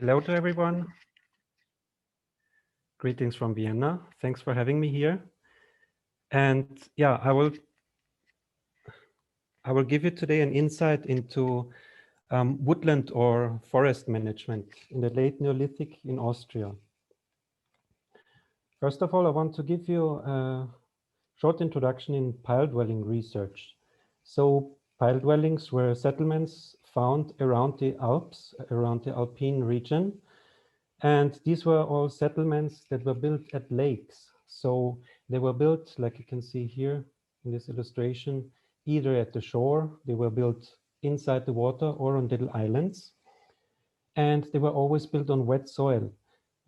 Hello to everyone. Greetings from Vienna. Thanks for having me here. And yeah, I will give you today an insight into woodland or forest management in the late Neolithic in Austria. First of all, I want to give you a short introduction in pile dwelling research. So pile dwellings were settlements found around the Alps, around the Alpine region. And these were all settlements that were built at lakes. So they were built, like you can see here in this illustration, either at the shore, they were built inside the water or on little islands. And they were always built on wet soil.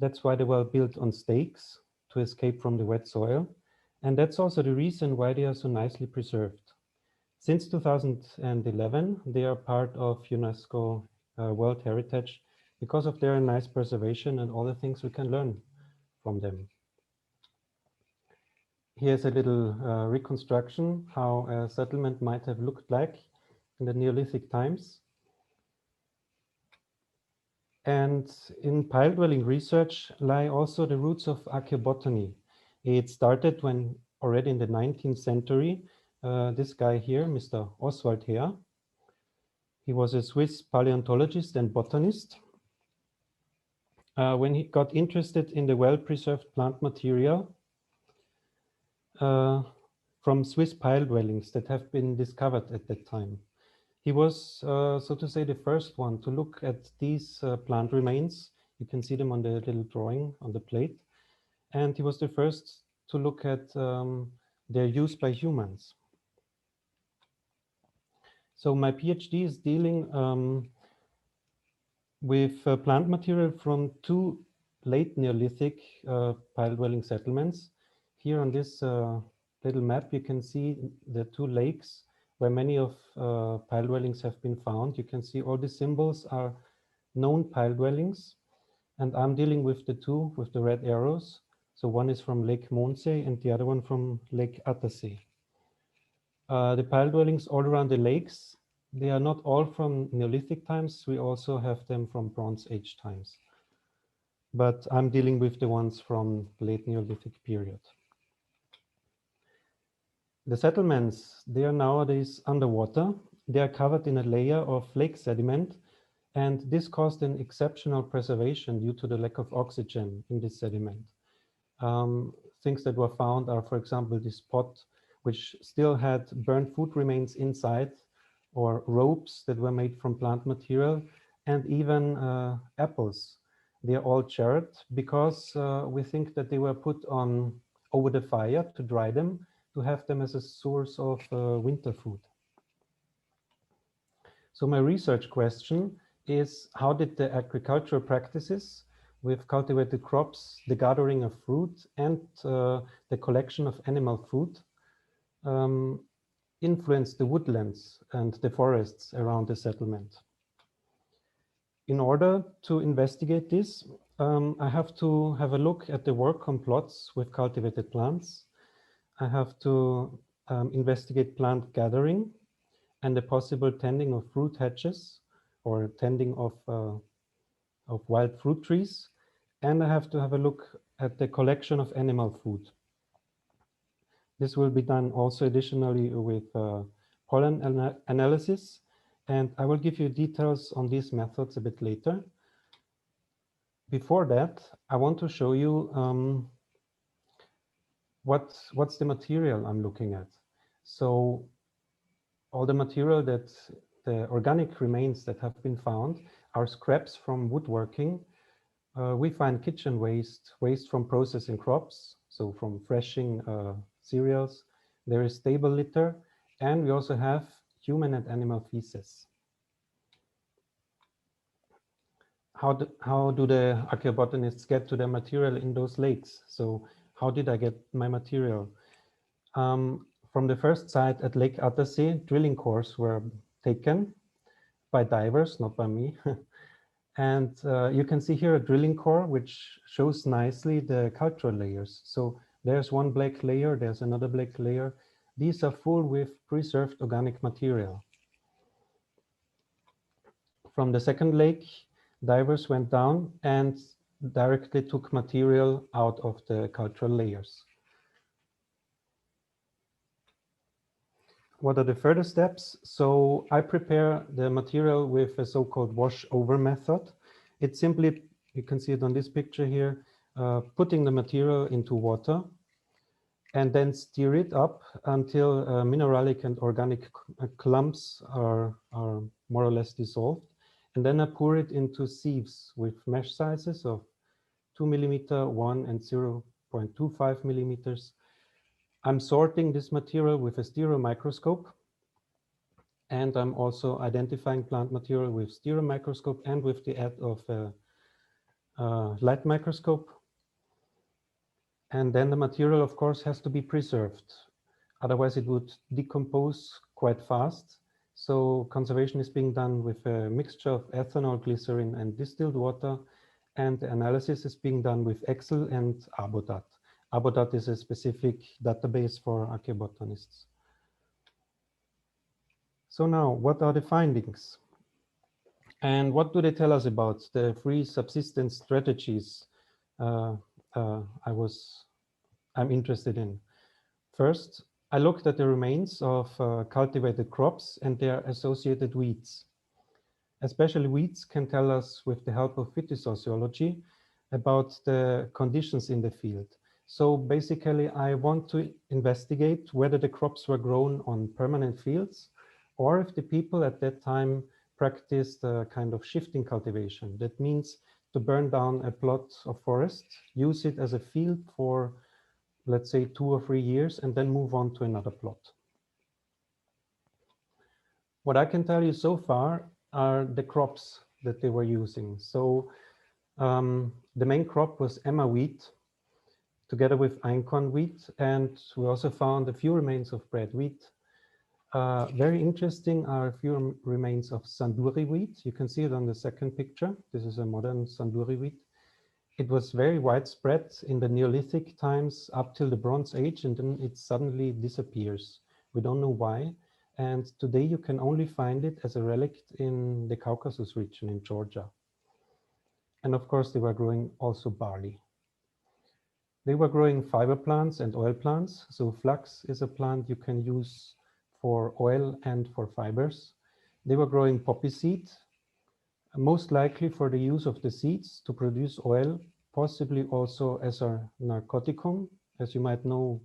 That's why they were built on stakes to escape from the wet soil. And that's also the reason why they are so nicely preserved. Since 2011, they are part of UNESCO World Heritage because of their nice preservation and all the things we can learn from them. Here's a little reconstruction how a settlement might have looked like in the Neolithic times. And in pile dwelling research lie also the roots of archaeobotany. It started when already in the 19th century, this guy here, Mr. Oswald Heer, he was a Swiss paleontologist and botanist. When he got interested in the well-preserved plant material from Swiss pile dwellings that have been discovered at that time. He was, so to say, the first one to look at these plant remains. You can see them on the little drawing on the plate. And he was the first to look at their use by humans. So my PhD is dealing with plant material from two late Neolithic pile dwelling settlements. Here on this little map, you can see the two lakes where many of pile dwellings have been found. You can see all the symbols are known pile dwellings. And I'm dealing with the two with the red arrows. So one is from Lake Mondsee and the other one from Lake Attersee. The pile dwellings all around the lakes, they are not all from Neolithic times. We also have them from Bronze Age times. But I'm dealing with the ones from the late Neolithic period. The settlements, they are nowadays underwater. They are covered in a layer of lake sediment, and this caused an exceptional preservation due to the lack of oxygen in this sediment. Things that were found are, for example, this pot, which still had burnt food remains inside, or ropes that were made from plant material, and even apples. They are all charred because we think that they were put on over the fire to dry them, to have them as a source of winter food. So my research question is, how did the agricultural practices with cultivated crops, the gathering of fruit, and the collection of animal food influence the woodlands and the forests around the settlement? In order to investigate this, I have to have a look at the work on plots with cultivated plants. I have to investigate plant gathering and the possible tending of fruit hedges or tending of wild fruit trees. And I have to have a look at the collection of animal food. This will be done also additionally with pollen analysis. And I will give you details on these methods a bit later. Before that, I want to show you what's the material I'm looking at. So all the material that the organic remains that have been found are scraps from woodworking. We find kitchen waste, waste from processing crops, so from threshing cereals. There is stable litter, and we also have human and animal feces. How do the archaeobotanists get to their material in those lakes? So how did I get my material? From the first site at Lake Attersee, drilling cores were taken by divers, not by me. And you can see here a drilling core, which shows nicely the cultural layers. So there's one black layer, there's another black layer. These are full with preserved organic material. From the second lake, divers went down and directly took material out of the cultural layers. What are the further steps? So I prepare the material with a so-called washover method. It's simply, you can see it on this picture here, putting the material into water and then stir it up until mineralic and organic clumps are more or less dissolved. And then I pour it into sieves with mesh sizes of 2 millimeter, 1 and 0.25 millimeters. I'm sorting this material with a stereo microscope, and I'm also identifying plant material with stereo microscope and with the aid of a light microscope. And then the material, of course, has to be preserved. Otherwise, it would decompose quite fast. So conservation is being done with a mixture of ethanol, glycerin, and distilled water. And the analysis is being done with Excel and Arbodat. Arbodat is a specific database for archaeobotanists. So now, what are the findings? And what do they tell us about the free subsistence strategies I'm interested in? First, I looked at the remains of cultivated crops and their associated weeds. Especially weeds can tell us, with the help of phytosociology, about the conditions in the field. So basically, I want to investigate whether the crops were grown on permanent fields or if the people at that time practiced a kind of shifting cultivation. That means to burn down a plot of forest, use it as a field for, let's say, 2 or 3 years, and then move on to another plot. What I can tell you so far are the crops that they were using. So the main crop was Emma wheat, together with einkorn wheat, and we also found a few remains of bread wheat. Very interesting are a few remains of sanduri wheat. You can see it on the second picture. This is a modern sanduri wheat. It was very widespread in the Neolithic times up till the Bronze Age, and then it suddenly disappears. We don't know why. And today you can only find it as a relic in the Caucasus region in Georgia. And of course, they were growing also barley. They were growing fiber plants and oil plants. So flax is a plant you can use for oil and for fibers. They were growing poppy seed, most likely for the use of the seeds to produce oil, possibly also as a narcoticum. As you might know,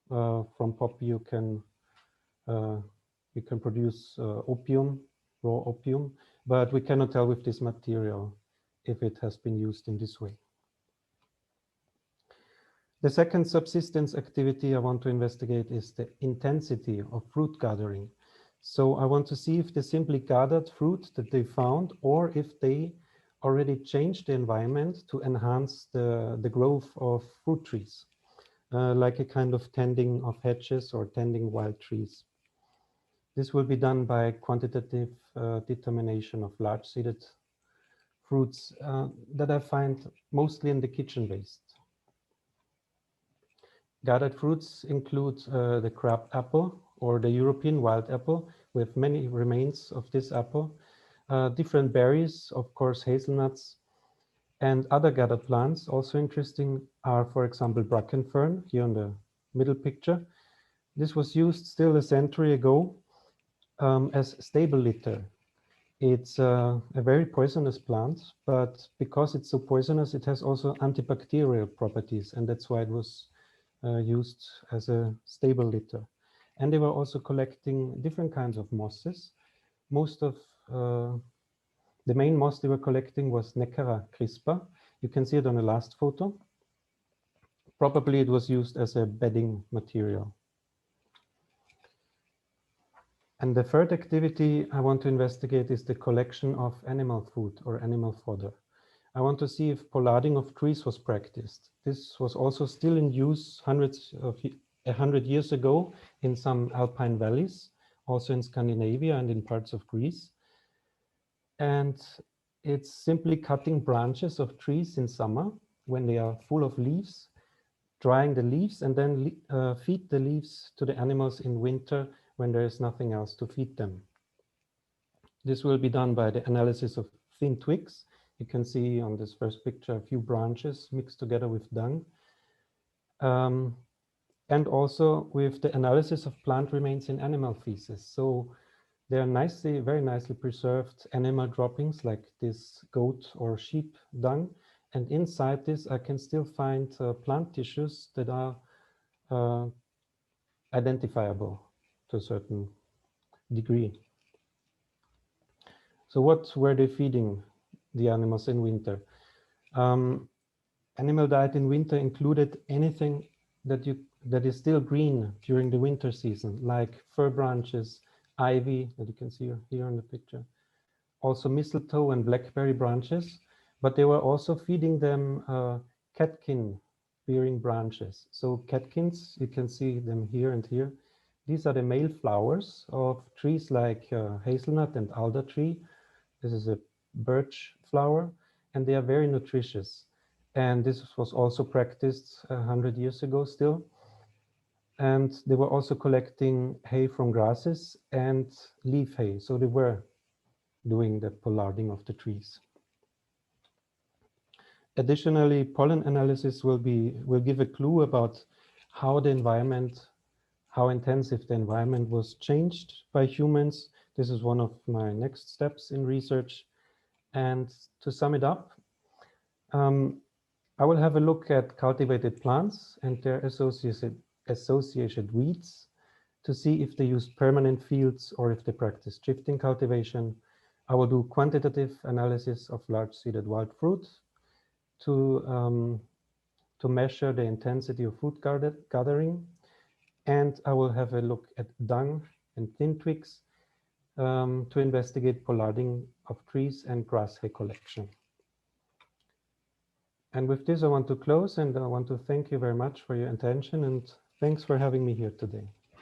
from poppy you can produce opium, raw opium, but we cannot tell with this material if it has been used in this way. The second subsistence activity I want to investigate is the intensity of fruit gathering. So I want to see if they simply gathered fruit that they found, or if they already changed the environment to enhance the growth of fruit trees, like a kind of tending of hedges or tending wild trees. This will be done by quantitative determination of large-seeded fruits that I find mostly in the kitchen waste. Gathered fruits include the crab apple or the European wild apple, with many remains of this apple, different berries, of course, hazelnuts, and other gathered plants. Also interesting are, for example, bracken fern, here on the middle picture. This was used still a century ago as stable litter. It's a very poisonous plant, but because it's so poisonous, it has also antibacterial properties, and that's why it was used as a stable litter. And they were also collecting different kinds of mosses. Most of the main moss they were collecting was Neckera crispa. You can see it on the last photo. Probably it was used as a bedding material. And the third activity I want to investigate is the collection of animal food or animal fodder. I want to see if pollarding of trees was practiced. This was also still in use 100 years ago in some alpine valleys, also in Scandinavia and in parts of Greece. And it's simply cutting branches of trees in summer when they are full of leaves, drying the leaves, and then feed the leaves to the animals in winter when there is nothing else to feed them. This will be done by the analysis of thin twigs You can see on this first picture a few branches mixed together with dung. And also with the analysis of plant remains in animal feces. So they are very nicely preserved animal droppings like this goat or sheep dung. And inside this, I can still find plant tissues that are identifiable to a certain degree. So what were they feeding the animals in winter? Animal diet in winter included anything that is still green during the winter season, like fir branches, ivy, that you can see here in the picture. Also mistletoe and blackberry branches, but they were also feeding them catkin-bearing branches. So catkins, you can see them here and here. These are the male flowers of trees like hazelnut and alder tree. This is a birch flower, and they are very nutritious. And this was also practiced 100 years ago still. And they were also collecting hay from grasses and leaf hay. So they were doing the pollarding of the trees. Additionally, pollen analysis will give a clue about how the environment, how intensive the environment was changed by humans. This is one of my next steps in research. And to sum it up, I will have a look at cultivated plants and their associated weeds to see if they use permanent fields or if they practice shifting cultivation. I will do quantitative analysis of large-seeded wild fruit to measure the intensity of food gathering. And I will have a look at dung and thin twigs to investigate pollarding of trees and grass hay collection. And with this, I want to close, and I want to thank you very much for your attention, and thanks for having me here today.